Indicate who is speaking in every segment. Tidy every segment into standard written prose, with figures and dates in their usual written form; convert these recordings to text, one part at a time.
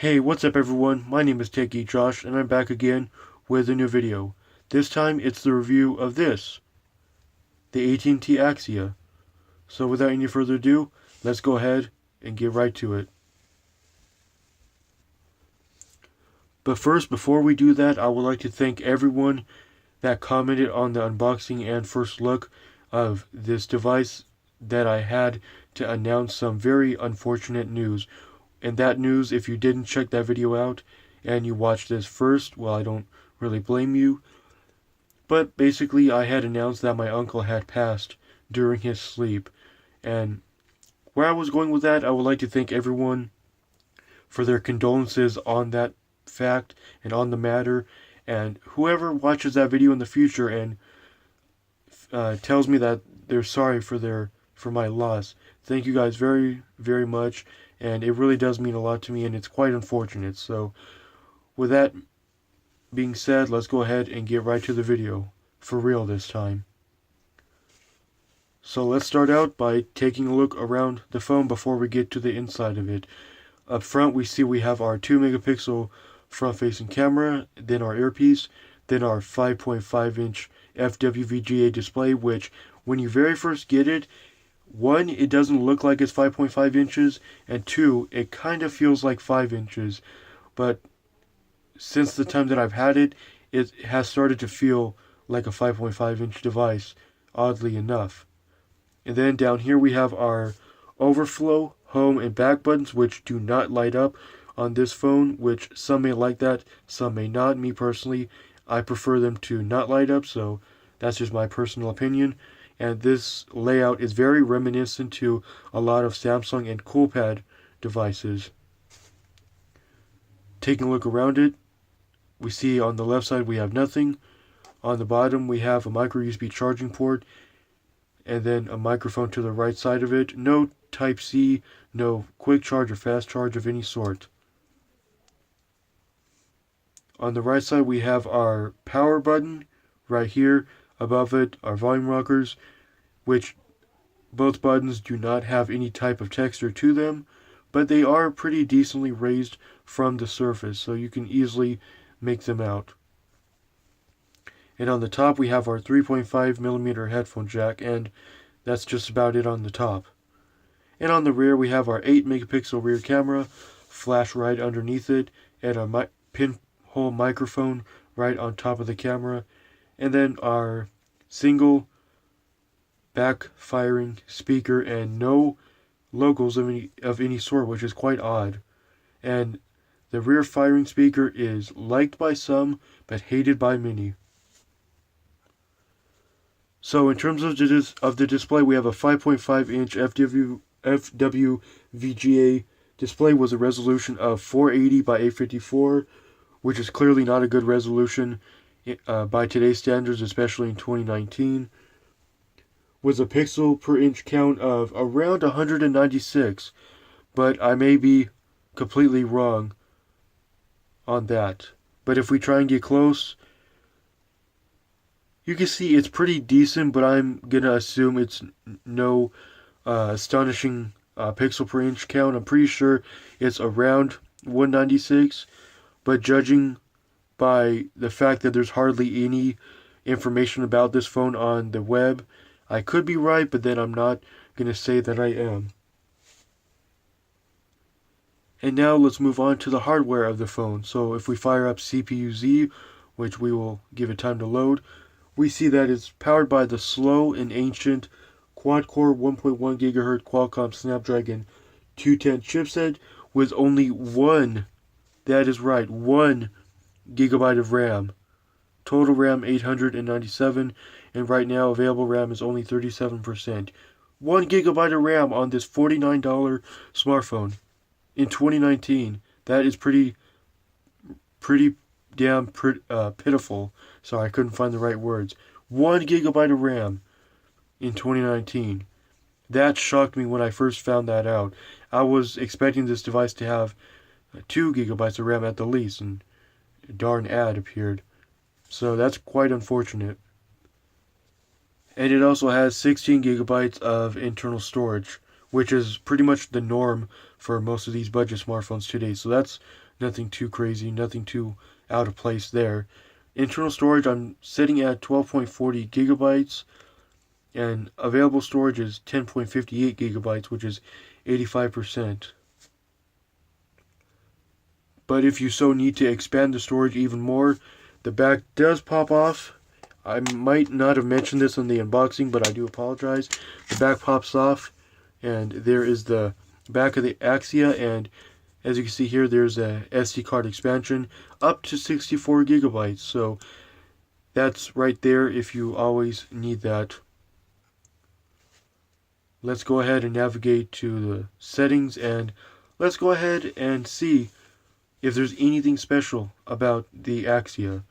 Speaker 1: Hey, what's up everyone? My name is techgeekjosh and I'm back again with a new video. This time it's the review of this, the AT&T Axia. So without any further ado, let's go ahead and get right to it. But first, before we do that, I would like to thank everyone that commented on the unboxing and first look of this device that I had to announce some very unfortunate news. And that news, if you didn't check that video out and you watched this first, well, I don't really blame you. But basically, I had announced that my uncle had passed during his sleep. And where I was going with that, I would like to thank everyone for their condolences on that fact and on the matter. And whoever watches that video in the future and tells me that they're sorry for my loss, thank you guys very, very much. And it really does mean a lot to me, and it's quite unfortunate. So, with that being said, let's go ahead and get right to the video. For real this time. So let's start out by taking a look around the phone before we get to the inside of it. Up front, we see we have our 2 megapixel front-facing camera, then our earpiece, then our 5.5 inch FWVGA display, which when you very first get it, one, it doesn't look like it's 5.5 inches, and two, it kind of feels like 5 inches. But since the time that I've had it, it has started to feel like a 5.5 inch device, oddly enough. And then down here we have our overflow, home, and back buttons, which do not light up on this phone, which some may like that, some may not. Me personally, I prefer them to not light up, so that's just my personal opinion. And this layout is very reminiscent to a lot of Samsung and Coolpad devices. Taking a look around it, we see on the left side we have nothing. On the bottom we have a micro USB charging port, and then a microphone to the right side of it. No Type-C, no quick charge or fast charge of any sort. On the right side we have our power button right here. Above it are volume rockers, which both buttons do not have any type of texture to them, but they are pretty decently raised from the surface, so you can easily make them out. And on the top we have our 3.5mm headphone jack, and that's just about it on the top. And on the rear we have our 8 megapixel rear camera, flash right underneath it, and a pinhole microphone right on top of the camera, and then our single back-firing speaker and no logos of any sort, which is quite odd. And the rear-firing speaker is liked by some, but hated by many. So in terms of the display, we have a 5.5 inch FWVGA display with a resolution of 480 by 854, which is clearly not a good resolution by today's standards, especially in 2019, with a pixel per inch count of around 196, but I may be completely wrong on that. But if we try and get close, you can see it's pretty decent, but I'm gonna assume it's no astonishing pixel per inch count. I'm pretty sure it's around 196, but judging by the fact that there's hardly any information about this phone on the web, I could be right, but then I'm not going to say that I am. And now let's move on to the hardware of the phone. So if we fire up CPU-Z, which we will give it time to load, we see that it's powered by the slow and ancient quad-core 1.1 GHz Qualcomm Snapdragon 210 chipset with only one, that is right, 1 gigabyte of RAM. Total RAM 897, and right now available RAM is only 37%. 1 gigabyte of RAM on this $49 smartphone in 2019. That is pretty damn pitiful. Sorry, I couldn't find the right words. 1 gigabyte of RAM in 2019. That shocked me when I first found that out. I was expecting this device to have 2 gigabytes of RAM at the least, and a darn ad appeared. So that's quite unfortunate. And it also has 16 gigabytes of internal storage, which is pretty much the norm for most of these budget smartphones today. So that's nothing too crazy, nothing too out of place there. Internal storage, I'm setting at 12.40 gigabytes, and available storage is 10.58 gigabytes, which is 85%. But if you so need to expand the storage even more, the back does pop off. I might not have mentioned this in the unboxing, but I do apologize. The back pops off, and there is the back of the Axia, and as you can see here, there's a SD card expansion up to 64 gigabytes. So that's right there if you always need that. Let's go ahead and navigate to the settings, and let's go ahead and see if there's anything special about the Axia.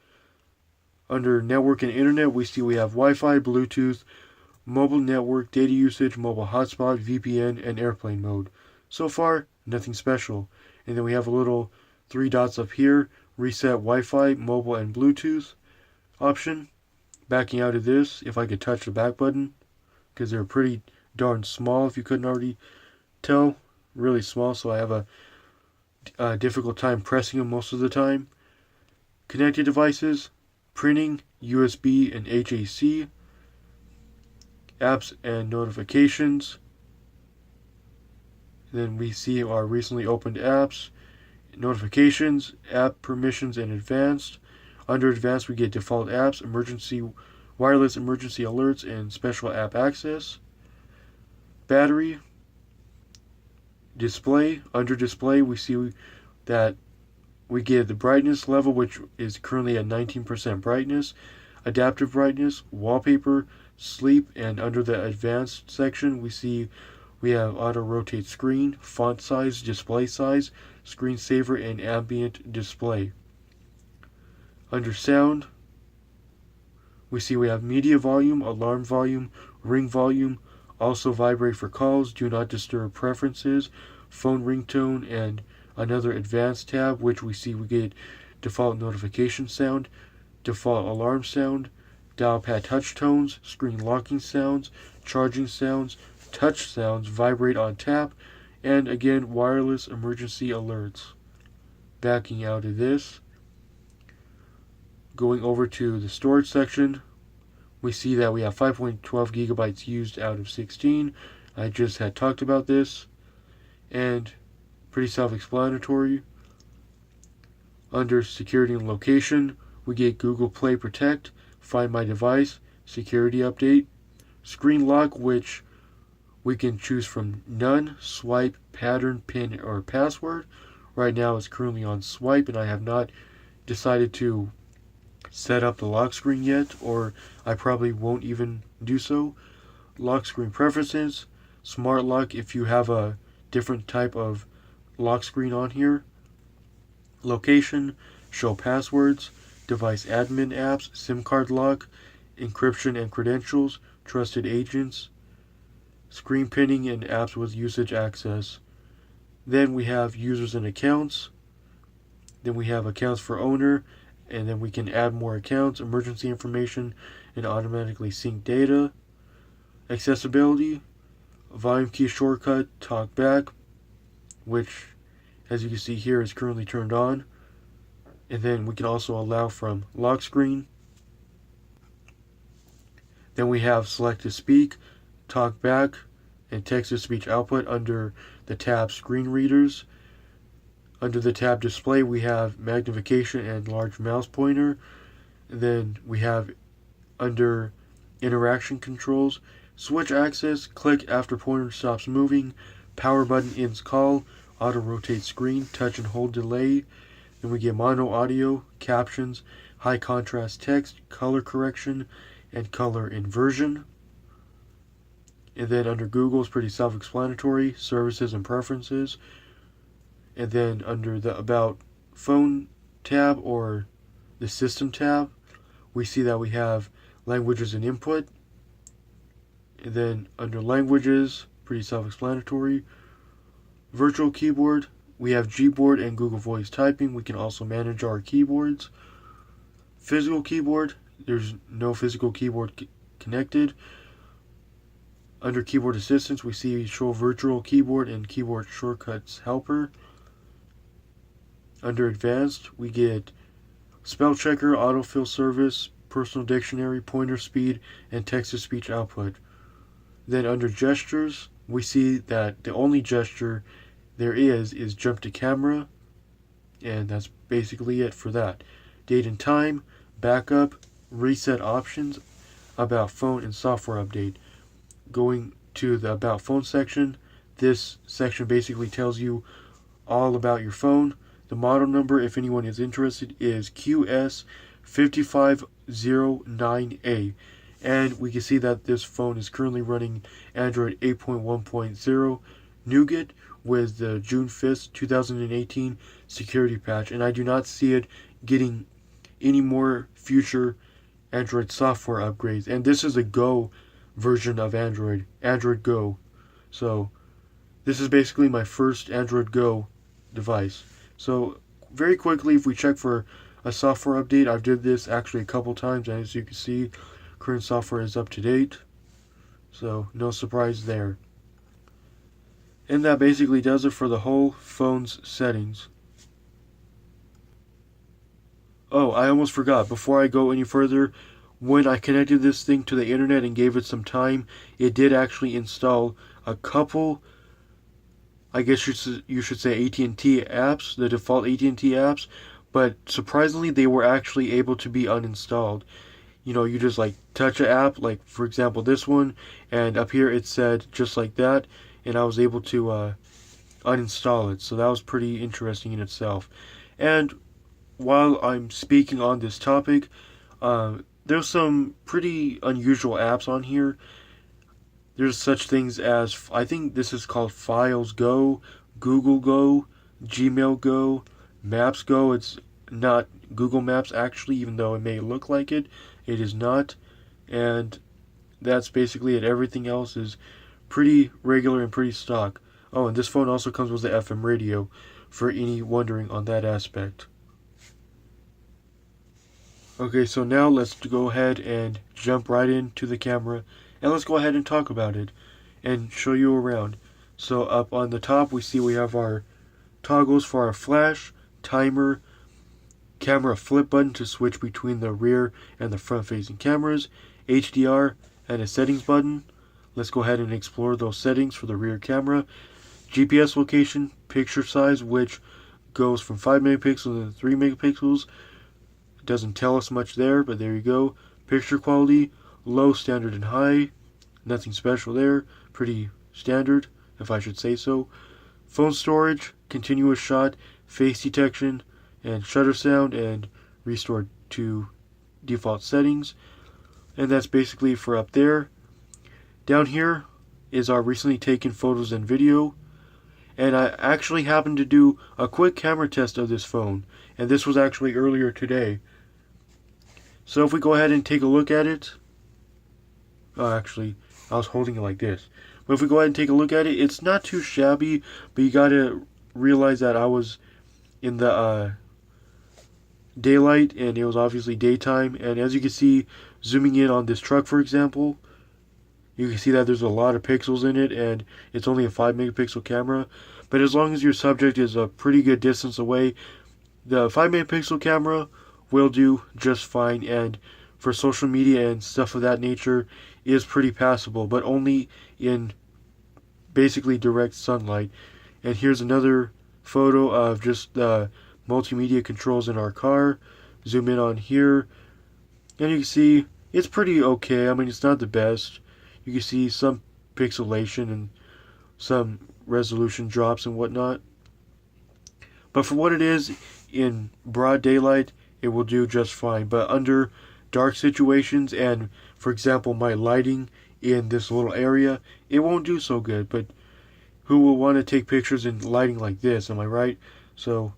Speaker 1: Under network and internet, we see we have Wi-Fi, Bluetooth, mobile network, data usage, mobile hotspot, VPN, and airplane mode. So far, nothing special. And then we have a little 3 dots up here, reset Wi-Fi, mobile, and Bluetooth option. Backing out of this, if I could touch the back button, because they're pretty darn small, if you couldn't already tell. Really small, so I have a difficult time pressing them most of the time. Connected devices, printing, USB, and HAC. Apps and notifications. Then we see our recently opened apps, notifications, app permissions, and advanced. Under advanced, we get default apps, wireless emergency alerts, and special app access. Battery, display. Under display, we see that we get the brightness level, which is currently at 19% brightness, adaptive brightness, wallpaper, sleep, and under the advanced section, we see we have auto rotate screen, font size, display size, screensaver, and ambient display. Under sound, we see we have media volume, alarm volume, ring volume, also vibrate for calls, do not disturb preferences, phone ringtone, and another advanced tab, which we see we get default notification sound, default alarm sound, dial pad touch tones, screen locking sounds, charging sounds, touch sounds, vibrate on tap, and again wireless emergency alerts. Backing out of this, going over to the storage section, we see that we have 5.12 gigabytes used out of 16. I just had talked about this, and pretty self-explanatory. Under security and location, we get Google Play Protect, Find My Device, Security Update, Screen Lock, which we can choose from none, swipe, pattern, pin, or password. Right now it's currently on swipe, and I have not decided to set up the lock screen yet, or I probably won't even do so. Lock screen preferences, smart lock if you have a different type of lock screen on here. Location, show passwords, device admin apps, SIM card lock, encryption and credentials, trusted agents, screen pinning, and apps with usage access. Then we have users and accounts. Then we have accounts for owner, and then we can add more accounts, emergency information, and automatically sync data. Accessibility, volume key shortcut, talk back, which as you can see here is currently turned on. And then we can also allow from lock screen. Then we have select to speak, talk back, and text to speech output under the tab screen readers. Under the tab display, we have magnification and large mouse pointer. And then we have under interaction controls, switch access, click after pointer stops moving, power button ends call, auto rotate screen, touch and hold delay. Then we get mono audio, captions, high contrast text, color correction, and color inversion. And then under Google is pretty self-explanatory, services and preferences. And then under the About Phone tab or the System tab, we see that we have languages and input. And then under languages, pretty self-explanatory. Virtual keyboard, we have Gboard and Google Voice typing. We can also manage our keyboards. Physical keyboard, there's no physical keyboard connected. Under keyboard assistance, we see show virtual keyboard and keyboard shortcuts helper. Under advanced, we get spell checker, autofill service, personal dictionary, pointer speed, and text-to-speech output. Then under gestures, we see that the only gesture there is jump to camera, and that's basically it for that. Date and time, backup, reset options, about phone, and software update. Going to the about phone section, this section basically tells you all about your phone. The model number, if anyone is interested, is QS5509A. And we can see that this phone is currently running Android 8.1.0 Nougat with the June 5th, 2018 security patch. And I do not see it getting any more future Android software upgrades. And this is a Go version of Android Go. So this is basically my first Android Go device. So very quickly, if we check for a software update, I've did this actually a couple times, and as you can see, current software is up to date. So no surprise there. And that basically does it for the whole phone's settings. Oh, I almost forgot. Before I go any further, when I connected this thing to the internet and gave it some time, it did actually install a couple, I guess you should say AT&T apps, the default AT&T apps, but surprisingly they were actually able to be uninstalled. You know, you just like touch an app, like for example this one, and up here it said just like that, and I was able to uninstall it. So that was pretty interesting in itself. And while I'm speaking on this topic, there's some pretty unusual apps on here. There's such things as, I think this is called Files Go, Google Go, Gmail Go, Maps Go. It's not Google Maps actually, even though it may look like it. It is not. And that's basically it. Everything else is pretty regular and pretty stock. Oh, and this phone also comes with the FM radio, for any wondering on that aspect. Okay, so now let's go ahead and jump right into the camera, and let's go ahead and talk about it and show you around. So up on the top we see we have our toggles for our flash, timer, camera flip button to switch between the rear and the front facing cameras, HDR, and a settings button. Let's go ahead and explore those settings for the rear camera. GPS location, picture size, which goes from 5 megapixels to 3 megapixels. Doesn't tell us much there, but there you go. Picture quality, low, standard, and high. Nothing special there. Pretty standard, if I should say so. Phone storage, continuous shot, face detection, and shutter sound, and restore to default settings. And that's basically for up there. Down here is our recently taken photos and video. And I actually happened to do a quick camera test of this phone. And this was actually earlier today. So if we go ahead and take a look at it. Oh, actually, I was holding it like this. But if we go ahead and take a look at it, it's not too shabby. But you gotta realize that I was in the daylight, and it was obviously daytime. And as you can see, zooming in on this truck, for example, you can see that there's a lot of pixels in it, and it's only a 5 megapixel camera. But as long as your subject is a pretty good distance away, the 5 megapixel camera will do just fine, and for social media and stuff of that nature is pretty passable, but only in basically direct sunlight. And here's another photo of just the multimedia controls in our car. Zoom in on here, and you can see it's pretty okay. I mean, it's not the best. You can see some pixelation and some resolution drops and whatnot, but for what it is in broad daylight, it will do just fine. But under dark situations, and for example my lighting in this little area, it won't do so good. But who will want to take pictures in lighting like this, am I right? So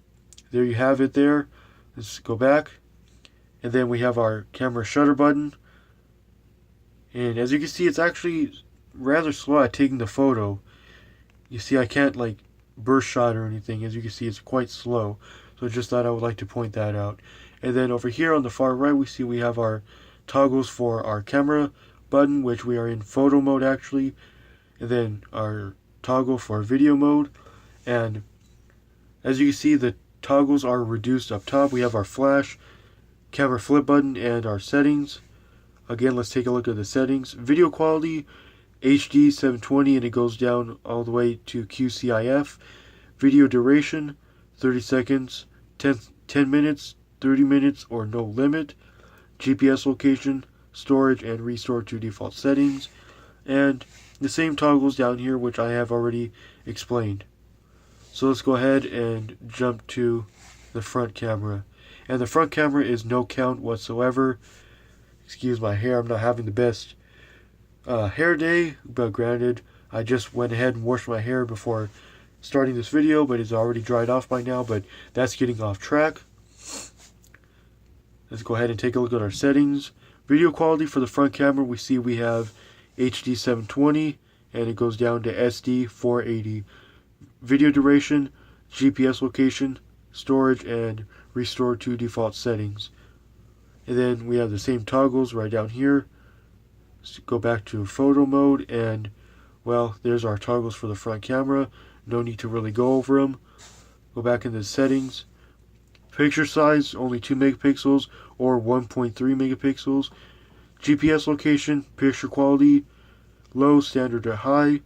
Speaker 1: there you have it there. Let's go back, and then we have our camera shutter button, and as you can see, it's actually rather slow at taking the photo. You see, I can't like burst shot or anything. As you can see, it's quite slow. So I just thought I would like to point that out. And then over here on the far right, we see we have our toggles for our camera button, which we are in photo mode actually. and then our toggle for video mode. And as you can see, the toggles are reduced up top. We have our flash, camera flip button, and our settings. Again, let's take a look at the settings. Video quality, HD 720, and it goes down all the way to QCIF. Video duration, 30 seconds, 10 minutes, 30 minutes, or no limit. GPS location, storage, and restore to default settings. And the same toggles down here, which I have already explained. So let's go ahead and jump to the front camera. And the front camera is no count whatsoever. Excuse my hair, I'm not having the best hair day, but granted, I just went ahead and washed my hair before starting this video, but it's already dried off by now, but that's getting off track. Let's go ahead and take a look at our settings. Video quality for the front camera, we see we have HD 720, and it goes down to SD 480. Video duration, GPS location, storage, and restore to default settings. And then we have the same toggles right down here. Let's go back to photo mode, and well, there's our toggles for the front camera. No need to really go over them. Go back into the settings. Picture size, only 2 megapixels or 1.3 megapixels. GPS location, picture quality, low, standard, or high.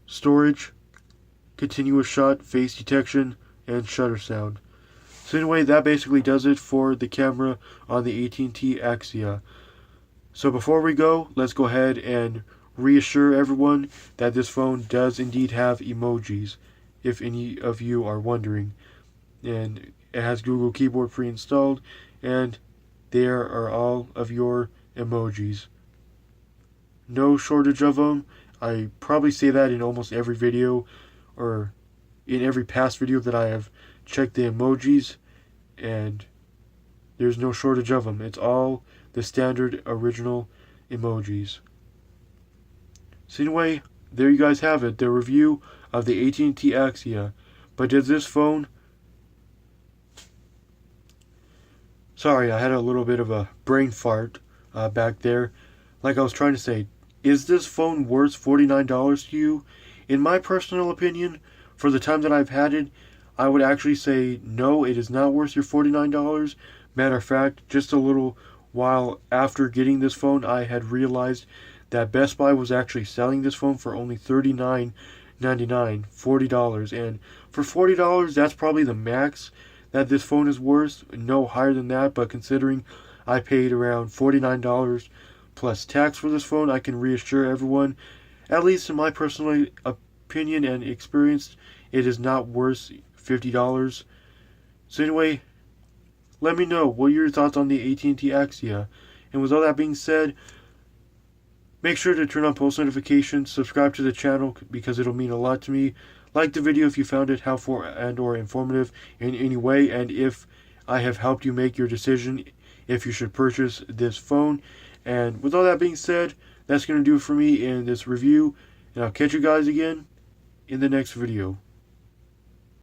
Speaker 1: Storage, continuous shot, face detection, and shutter sound. So anyway, that basically does it for the camera on the AT&T Axia. So before we go, let's go ahead and reassure everyone that this phone does indeed have emojis, if any of you are wondering. And it has Google Keyboard pre-installed, and there are all of your emojis. No shortage of them. I probably say that in almost every video, or in every past video that I have checked the emojis, and there's no shortage of them. It's all the standard original emojis. So anyway, there you guys have it, the review of the AT&T Axia. But does this phone... Sorry, I had a little bit of a brain fart back there. Like I was trying to say, is this phone worth $49 to you? In my personal opinion, for the time that I've had it, I would actually say no, it is not worth your $49. Matter of fact, just a little while after getting this phone, I had realized that Best Buy was actually selling this phone for only $39.99, $40. And for $40, that's probably the max that this phone is worth. No higher than that, but considering I paid around $49 plus tax for this phone, I can reassure everyone, at least in my personal opinion and experience, it is not worth $50. So anyway, let me know what are your thoughts on the AT&T Axia. And with all that being said, make sure to turn on post notifications, subscribe to the channel because it'll mean a lot to me. Like the video if you found it helpful and or informative in any way, and if I have helped you make your decision if you should purchase this phone. And with all that being said, that's going to do it for me in this review, and I'll catch you guys again in the next video.